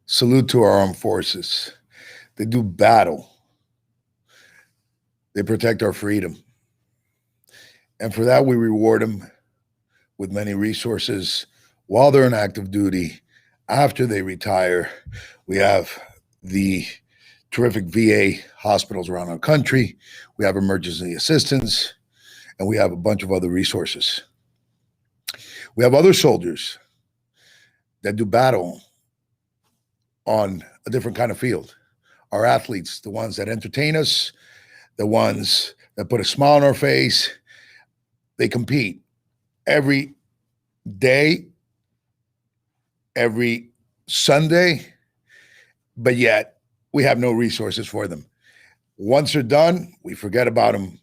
Salute to our armed forces. They do battle. They protect our freedom. And for that, we reward them with many resources while they're in active duty. After they retire, we have the terrific VA hospitals around our country. We have emergency assistance, and we have a bunch of other resources. We have other soldiers that do battle on a different kind of field. Our athletes, the ones that entertain us, the ones that put a smile on our face, they compete every day, every Sunday, but yet we have no resources for them. Once they're done, we forget about them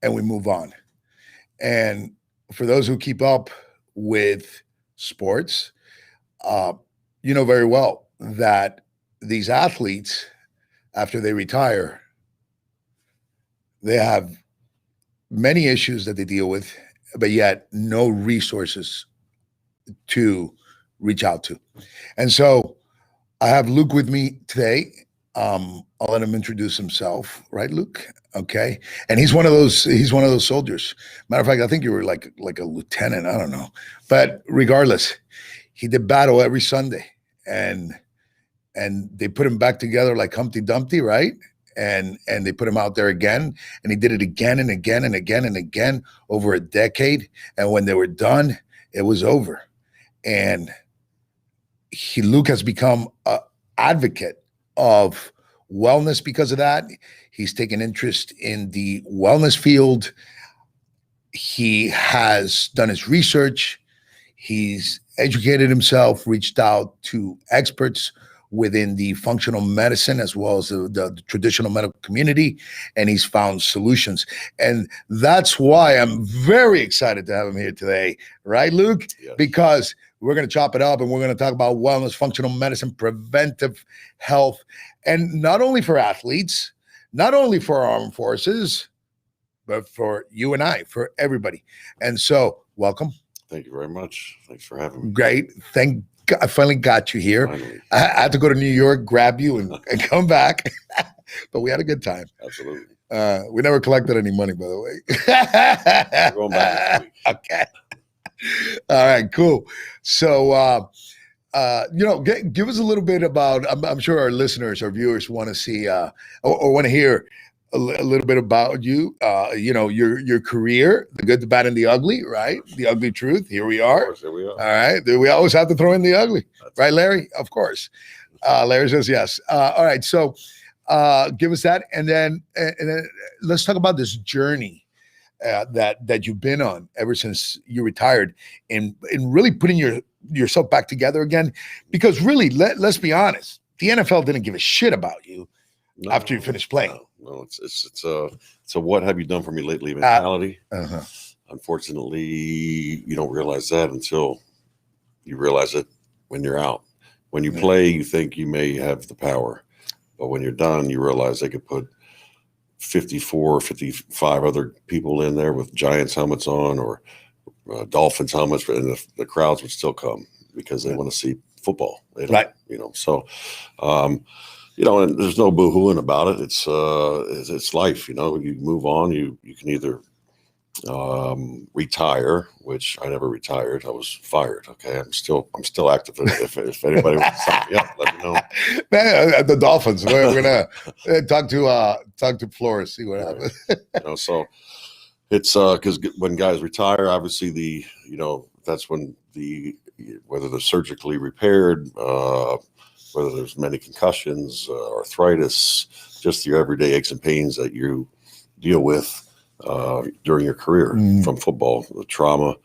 and we move on. And for those who keep up with sports, you know very well that these athletes, after they retire, they have many issues that they deal with, but yet no resources to reach out to. And so I have Luke with me today. I'll let him introduce himself, right, Luke? Okay. And he's one of those soldiers. Matter of fact, I think you were like a lieutenant. I don't know. But regardless, he did battle every Sunday, and they put him back together like Humpty Dumpty, right? And they put him out there again, and he did it again and again and again and again over a decade. And when they were done, it was over. And Luke has become an advocate of wellness because of that. He's taken interest in the wellness field. He has done his research. He's educated himself, reached out to experts within the functional medicine as well as the traditional medical community, and he's found solutions. And that's why I'm very excited to have him here today, right, Luke? Yes. Because we're going to chop it up and we're going to talk about wellness, functional medicine, preventive health, and not only for athletes, not only for our armed forces, but for you and I, for everybody. And so, welcome. Thank you very much. Thanks for having me. Great. Thank God, I finally got you here. Finally. I had to go to New York, grab you, and come back. But we had a good time. Absolutely. We never collected any money, by the way. We're going back next week. Okay. All right, cool. So, give us a little bit about, I'm sure our listeners, our viewers want to see or want to hear a little bit about you, your career, the good, the bad, and the ugly, right? The ugly truth. Here we are. Of course, here we are. All right. We always have to throw in the ugly, right, Larry? Of course. Larry says yes. All right. So give us that. And then let's talk about this journey that you've been on ever since you retired in really putting yourself back together again. Because really, let's be honest, the NFL didn't give a shit about you after you finished playing. No, it's a what have you done for me lately mentality. Unfortunately, you don't realize that until you realize it when you're out. When you play, you think you may have the power, but when you're done, you realize they could put 54, 55 other people in there with Giants helmets on or Dolphins helmets, and the crowds would still come because they want to see football. Right. So, and there's no boo-hooing about it. It's life, you move on. You can either retire, which I never retired. I was fired. Okay. I'm still active. If anybody wants to sign me up, let me know. Man, the Dolphins, we're gonna talk to Flores, see what happens. So it's because when guys retire, obviously that's when whether they're surgically repaired, whether there's many concussions, arthritis, just your everyday aches and pains that you deal with during your career from football, the trauma,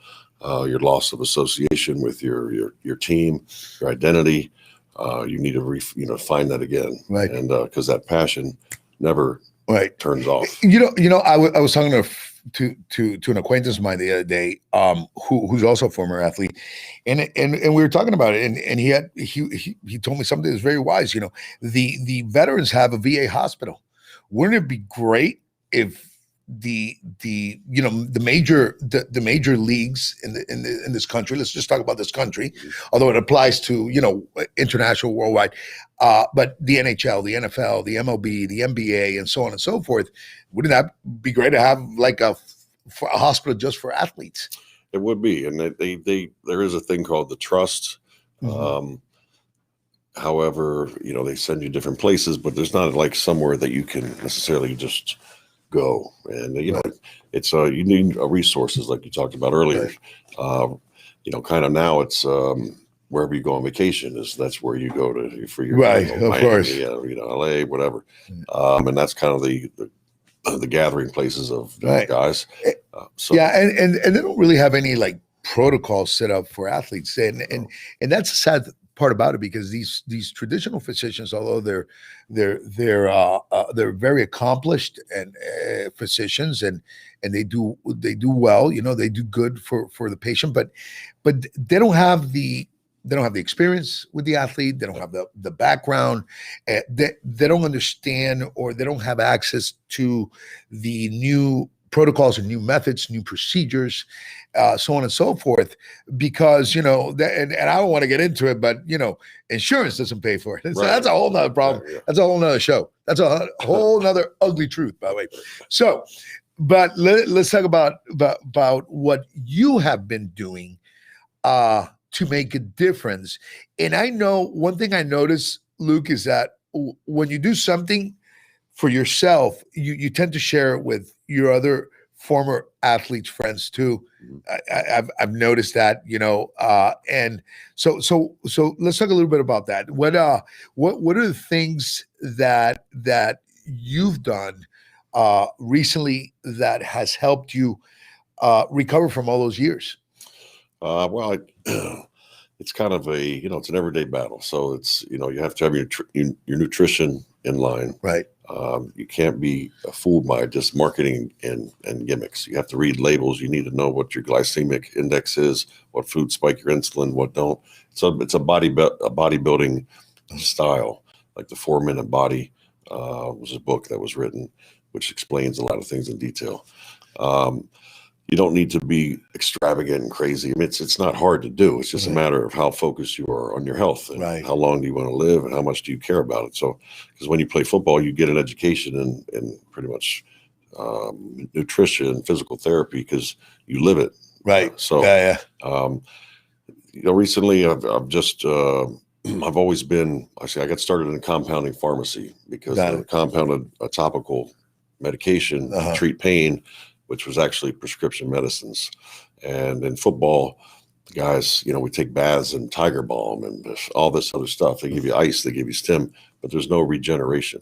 your loss of association with your team, your identity. You need to find that again, right? And because that passion never turns off. I was talking to an acquaintance of mine the other day, who's also a former athlete, and we were talking about it, and he told me something that's very wise. The veterans have a VA hospital. Wouldn't it be great if the major leagues in this country. Let's just talk about this country, although it applies to international, worldwide. But the NHL, the NFL, the MLB, the NBA, and so on and so forth. Wouldn't that be great to have like a hospital just for athletes? It would be, and there is a thing called the trust. Mhm. However, they send you different places, but there's not like somewhere that you can necessarily just go. And Right. it's you need resources like you talked about earlier. Right. Kind of now it's wherever you go on vacation that's where you go to for your Right, of Miami, course. LA, whatever. Mm. And that's kind of the gathering places of Right. guys. So Yeah, and they don't really have any like protocols set up for athletes, and that's the sad part about it, because these traditional physicians, although they're very accomplished and physicians, and they do well, they do good for the patient, but they don't have the experience with the athlete. They don't have the background. They don't understand, or they don't have access to the new protocols and new methods, new procedures, so on and so forth. Because and I don't want to get into it, but insurance doesn't pay for it. So that's a whole nother problem. Yeah. That's a whole nother show. That's a whole nother ugly truth, by the way. So, but let's talk about what you have been doing to make a difference. And I know one thing I notice, Luke, is that when you do something for yourself, you tend to share it with your other former athletes, friends too. I've noticed that, and so let's talk a little bit about that. What are the things that you've done recently that has helped you recover from all those years? Well, it's kind of it's an everyday battle. So it's, you have to have your nutrition in line. Right. You can't be fooled by just marketing and gimmicks. You have to read labels. You need to know what your glycemic index is, what foods spike your insulin, what don't. So it's a bodybuilding style, like the 4 Minute Body was a book that was written, which explains a lot of things in detail. You don't need to be extravagant and crazy. I mean, it's not hard to do. It's just a matter of how focused you are on your health, and how long do you want to live, and how much do you care about it. So, because when you play football, you get an education in pretty much nutrition and physical therapy because you live it. Right. Recently I've just I've always been. I got started in compounding pharmacy because I compounded a topical medication to treat pain, which was actually prescription medicines. And in football, the guys, we take baths in Tiger Balm and all this other stuff. They give you ice, they give you stim, but there's no regeneration.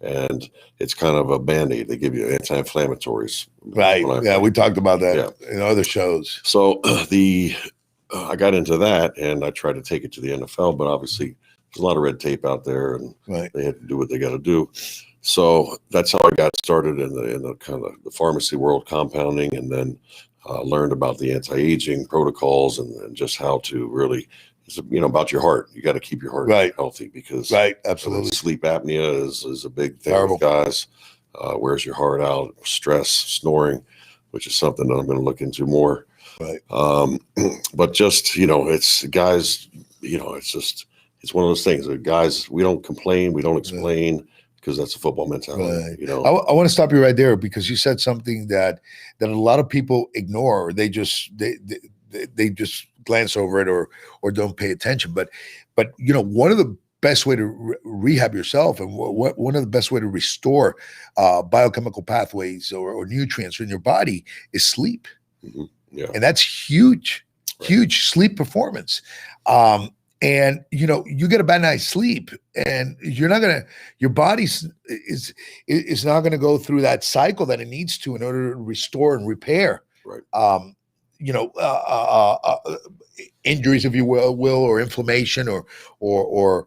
And it's kind of a Band-Aid. They give you anti-inflammatories. Right. Yeah, we talked about that in other shows. So I got into that, and I tried to take it to the NFL, but obviously there's a lot of red tape out there, and they had to do what they got to do. So that's how I got started in the kind of the pharmacy world, compounding, and then learned about the anti-aging protocols and just how to really, about your heart. You got to keep your heart healthy because absolutely, sleep apnea is a big thing with guys. Wears your heart out, stress, snoring, which is something that I'm going to look into more. Right. But just, it's guys, it's one of those things that guys, we don't complain, we don't explain. Because that's a football mentality. Right. I want to stop you right there, because you said something that a lot of people ignore, or they just glance over it or don't pay attention. But one of the best way to rehab yourself, and one of the best way to restore biochemical pathways or nutrients in your body is sleep. Mm-hmm. Yeah. And that's huge sleep performance. And you get a bad night's sleep, and your body is not gonna go through that cycle that it needs to in order to restore and repair. Right. Injuries, if you will, or inflammation, or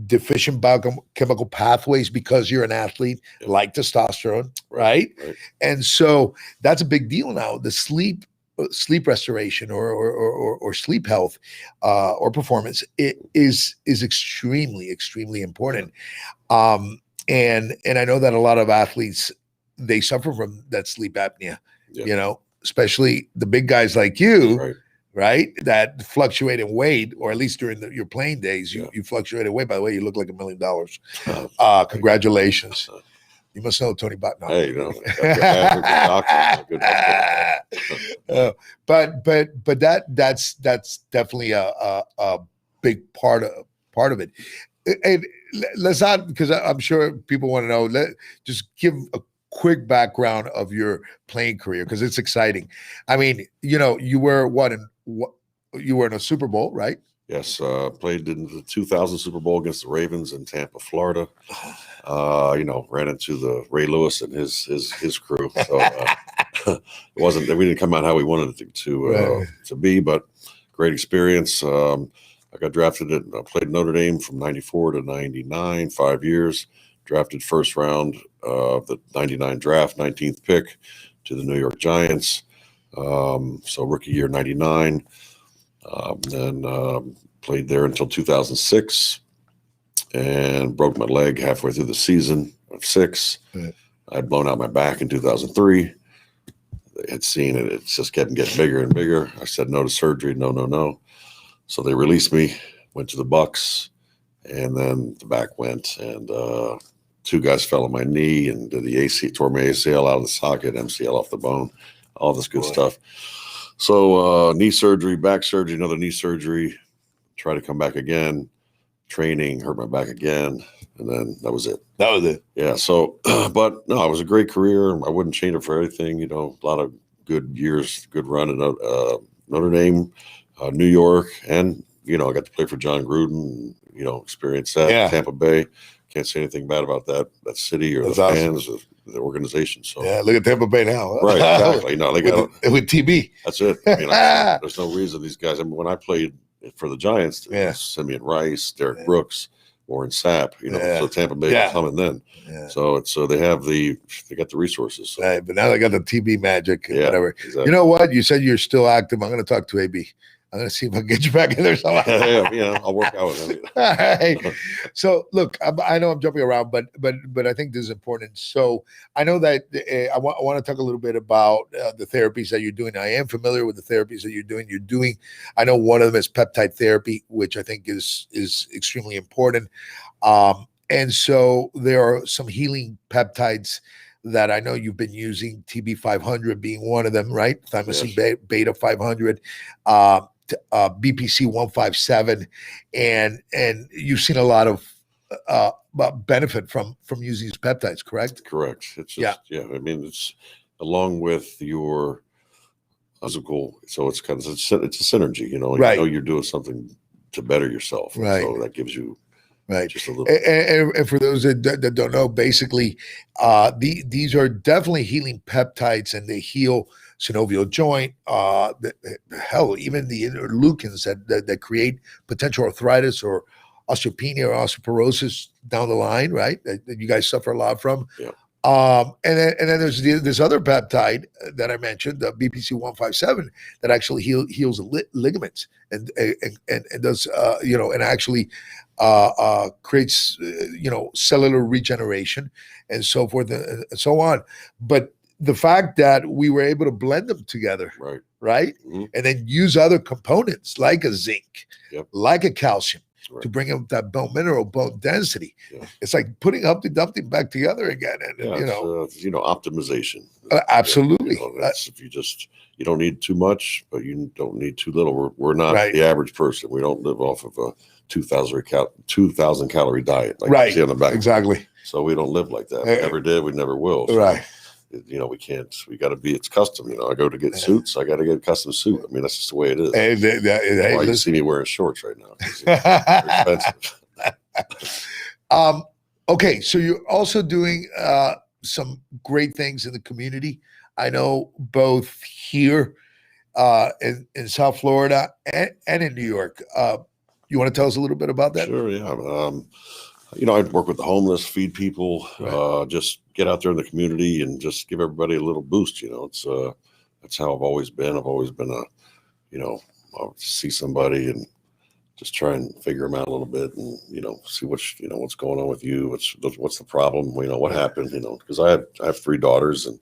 deficient biochemical pathways because you're an athlete, like testosterone, right? And so that's a big deal now. The sleep restoration or sleep health or performance, it is extremely important. And I know that a lot of athletes they suffer from that sleep apnea, Yeah. Especially the big guys like you, Right. that fluctuate in weight, or at least during your playing days, Yeah. you fluctuate in weight. By the way, you look like $1 million. Congratulations. You must know Tony Button. Hey, a good but that's definitely a big part of it. And let's not, because I'm sure people want to know. Just give a quick background of your playing career, because it's exciting. I mean, you were you were in a Super Bowl, right? Yes, played in the 2000 Super Bowl against the Ravens in Tampa, Florida. Ran into the Ray Lewis and his crew. So we didn't come out how we wanted it to be, but great experience. I got drafted I played Notre Dame from 94 to 99, 5 years. Drafted first round of the 99 draft, 19th pick to the New York Giants. So rookie year 99. Then played there until 2006 and broke my leg halfway through the season of 6. Right. I'd blown out my back in 2003. They had seen it. It just kept getting bigger and bigger. I said no to surgery. No. So they released me, went to the Bucks, and then the back went. And 2 guys fell on my knee and did the tore my ACL out of the socket, MCL off the bone, all this good stuff. So knee surgery, back surgery, another knee surgery, try to come back again, training, hurt my back again, and then that was it. That was it. Yeah. So, but no, it was a great career. I wouldn't change it for anything. A lot of good years, good run in Notre Dame, New York, and I got to play for John Gruden. Experience that. Yeah. Tampa Bay. Can't say anything bad about that city or the fans or the organization. So yeah, look at Tampa Bay now. Right, exactly. They got with TB. That's it. There's no reason these guys. When I played for the Giants, Simeon Rice, Derek Brooks, Warren Sapp. So Tampa Bay was coming then. Yeah. So they got the resources. So. Right, but now they got the TB magic and whatever. Exactly. You know what? You said you're still active. I'm going to talk to AB. I'm going to see if I can get you back in there somehow. I'll work out with him. All right. So look, I know I'm jumping around, but I think this is important. So I know that I want to talk a little bit about the therapies that you're doing. I am familiar with the therapies that you're doing. I know one of them is Peptide Therapy, which I think is extremely important. And so there are some healing peptides that I know you've been using, TB500 being one of them, right? Thymosin beta 500. BPC 157, and you've seen a lot of benefit from using these peptides, correct? Correct. It's just, it's along with your physical, so it's kind of it's a synergy. Right. You're doing something to better yourself, right? So that gives you just a little. And for those that don't know, basically, these are definitely healing peptides, and they heal synovial joint, even the interleukins that create potential arthritis or osteopenia or osteoporosis down the line, right? That you guys suffer a lot from. Yeah. And then there's this other peptide that I mentioned, the BPC 157, that actually heals ligaments and does and actually creates cellular regeneration and so forth and so on. But the fact that we were able to blend them together, right? Mm-hmm. And then use other components like a zinc, like a calcium, to bring up that bone mineral, bone density. Yeah. It's like putting Humpty Dumpty back together again. And optimization. Absolutely. If you don't need too much, but you don't need too little. We're not the average person. We don't live off of a 2,000 calorie diet, like you see on the back. Exactly. So we don't live like that. We never did. We never will. So, right. We can't. We got to be. It's custom. I go to get suits. I got to get a custom suit. I mean, that's just the way it is. Hey, you see me wearing shorts right now. They're expensive. Okay, so you're also doing some great things in the community. I know both here in South Florida and in New York. You want to tell us a little bit about that? Sure. Yeah. I work with the homeless, feed people, just get out there in the community and just give everybody a little boost. It's that's how I've always been. I've always been I'll see somebody and just try and figure them out a little bit, and see what's going on with you, what's the problem, what happened, because I have 3 daughters, and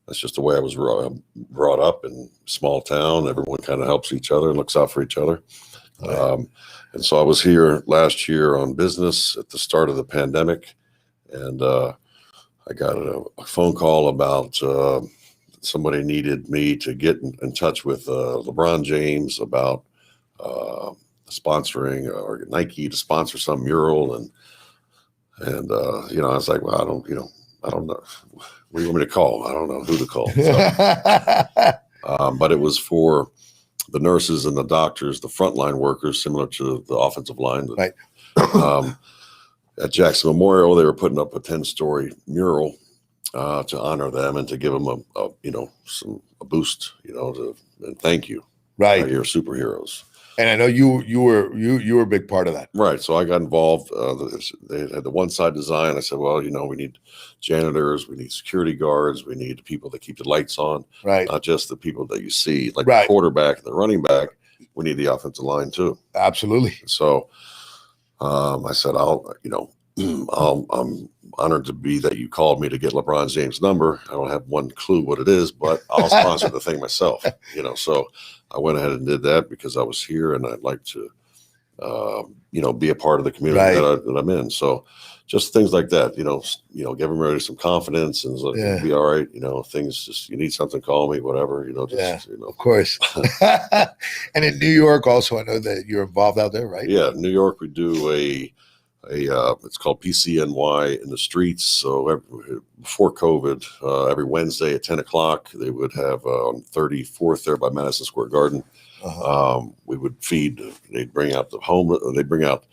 that's just the way I was brought up in small town. Everyone kind of helps each other and looks out for each other. Right. And so I was here last year on business at the start of the pandemic, and I got a phone call about somebody needed me to get in touch with LeBron James about sponsoring, or Nike to sponsor some mural, and I was like, well, I don't know. What do you want me to call? I don't know who to call. So, but it was for the nurses and the doctors, the frontline workers, similar to the offensive line. Right. At Jackson Memorial, they were putting up a 10-story mural to honor them and to give them a boost, and thank you. Right. You're superheroes. And I know you were a big part of that. Right. So I got involved. They had the one side design. I said, well, we need janitors, we need security guards, we need people that keep the lights on. Right. Not just the people that you see, like Right. the quarterback and the running back. We need the offensive line too. Absolutely. So I said, I'm honored to be that you called me to get LeBron James' number. I don't have one clue what it is, but I'll sponsor the thing myself. So I went ahead and did that because I was here and I'd like to, be a part of the community Right. that I'm in. So just things like that, give everybody some confidence and like, Yeah. be all right. Things just, you need something, call me, whatever, Of course. And in New York also, I know that you're involved out there, right? Yeah. New York, we do it's called PCNY in the streets. So before COVID, every Wednesday at 10 o'clock, they would have on 34th there by Madison Square Garden. We would feed. They'd bring out They bring out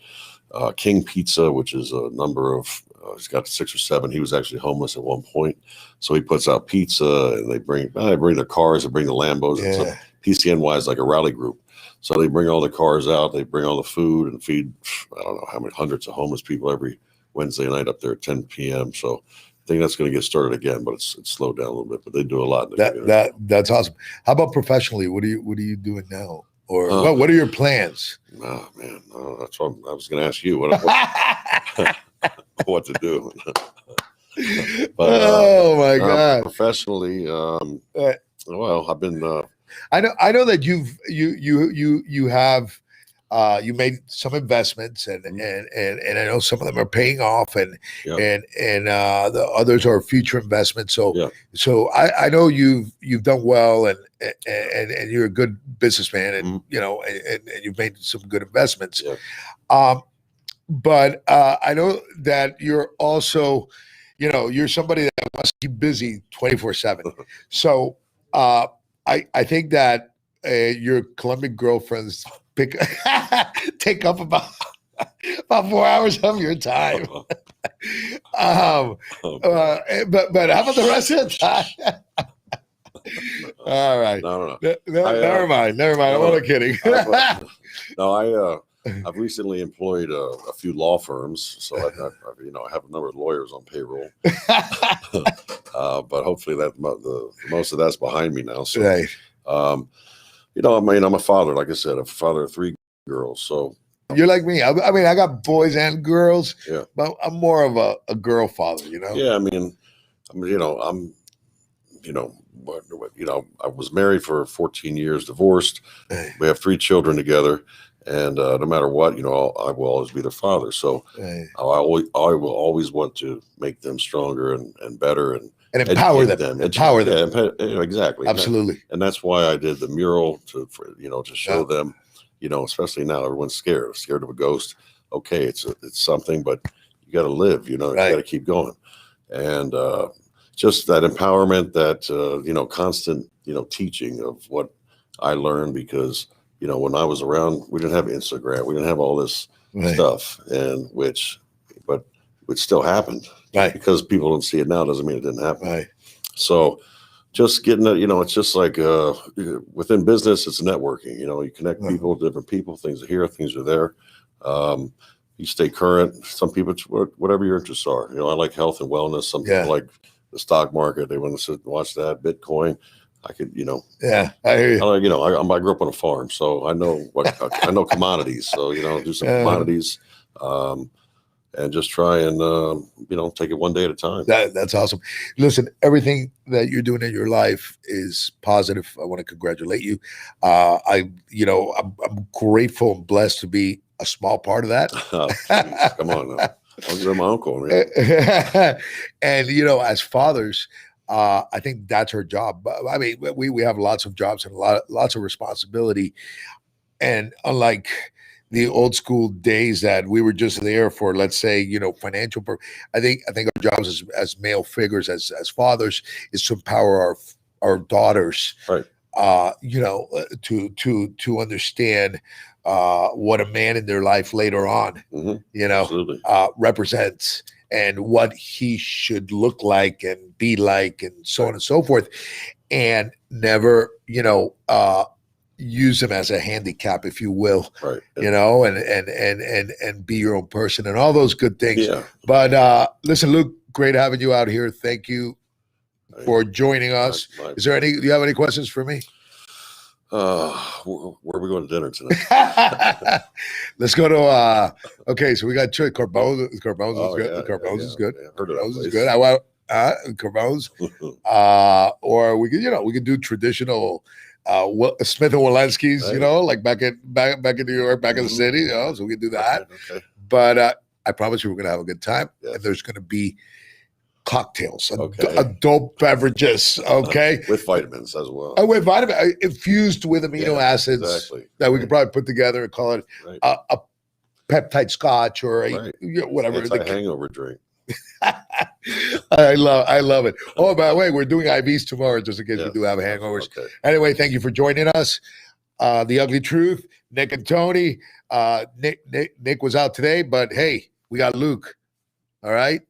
King Pizza, which is a number of. He's got 6 or 7. He was actually homeless at one point, so he puts out pizza, and they bring their cars, they bring the Lambos. Yeah. So PCNY is like a rally group. So they bring all the cars out, they bring all the food and feed, I don't know how many hundreds of homeless people every Wednesday night up there at 10 p.m. So I think that's going to get started again, but it's slowed down a little bit, but they do a lot. That's awesome. How about professionally? What are you doing now? Or what are your plans? Oh man, that's what I was going to ask you what to do. But, my God. Professionally, well, I've been, I know that you have you made some investments and I know some of them are paying off and the others are future investments. So I know you've done well and you're a good businessman and and you've made some good investments. Yeah. But I know that you're also you're somebody that wants to keep busy 24/7. So I think that your Colombian girlfriends take up about 4 hours of your time. But how about the rest of the time? All right. No. Never mind. I'm only kidding. I've recently employed a few law firms, so I have a number of lawyers on payroll. But hopefully the most of that's behind me now. So, right. I'm a father, like I said, a father of 3 girls. So you're like me. I mean, I got boys and girls. Yeah. But I'm more of a girl father. Yeah. I was married for 14 years, divorced. Hey. We have 3 children together. And no matter what, I will always be their father. So I will always want to make them stronger and better and empower them. Empower them. Yeah, exactly. Absolutely. And that's why I did the mural to show them, especially now everyone's scared of a ghost. Okay, it's something, but you got to live. You got to keep going. And just that empowerment, that constant teaching of what I learned because. When I was around, we didn't have Instagram. We didn't have all this stuff, but it still happened. Right. Because people don't see it now doesn't mean it didn't happen. Right. So just getting it, it's just like within business, it's networking. You connect people, different people, things are here, things are there. You stay current. Some people, whatever your interests are. I like health and wellness. Some people like the stock market. They want to sit and watch that, Bitcoin. I could, Yeah, I hear you. I grew up on a farm, so I know I know commodities. So, do some commodities, and just try and, take it one day at a time. That's awesome. Listen, everything that you're doing in your life is positive. I want to congratulate you. I'm grateful and blessed to be a small part of that. Oh, geez, come on now. You're my uncle, man. And as fathers, I think that's our job. I mean, we have lots of jobs and lots of responsibility. And unlike the old school days that we were just there for, let's say, financial. I think our jobs as male figures, as fathers, is to empower our daughters, Right. To understand what a man in their life later on, Absolutely. Represents, and what he should look like and be like, and so on and so forth, and never, use them as a handicap, if you will, right. And be your own person and all those good things. Yeah. But listen, Luke, great having you out here. Thank you for joining us. Do you have any questions for me? Where are we going to dinner tonight? Let's go to okay, so we got Carbone's. Carbone's is good. Yeah, Carbone's is good. Yeah, heard of that Carbone's is place. good. I want Carbone's. Or we could do traditional Smith and Walensky's, Hey. Like back in New York, back in the city, so we can do that. Okay. But I promise you, we're gonna have a good time, Yes. and there's gonna be cocktails, Okay. adult beverages, okay, With vitamins as well. with vitamin infused with amino acids Exactly. that we could probably put together and call it Right. a peptide scotch or Right. whatever. Anti-hangover drink. I love it. Oh, by the way, we're doing IVs tomorrow, just in case we Yes. do have hangovers. Okay. Anyway, thank you for joining us. The Ugly Truth, Nick and Tony. Nick was out today, but hey, we got Luke. All right.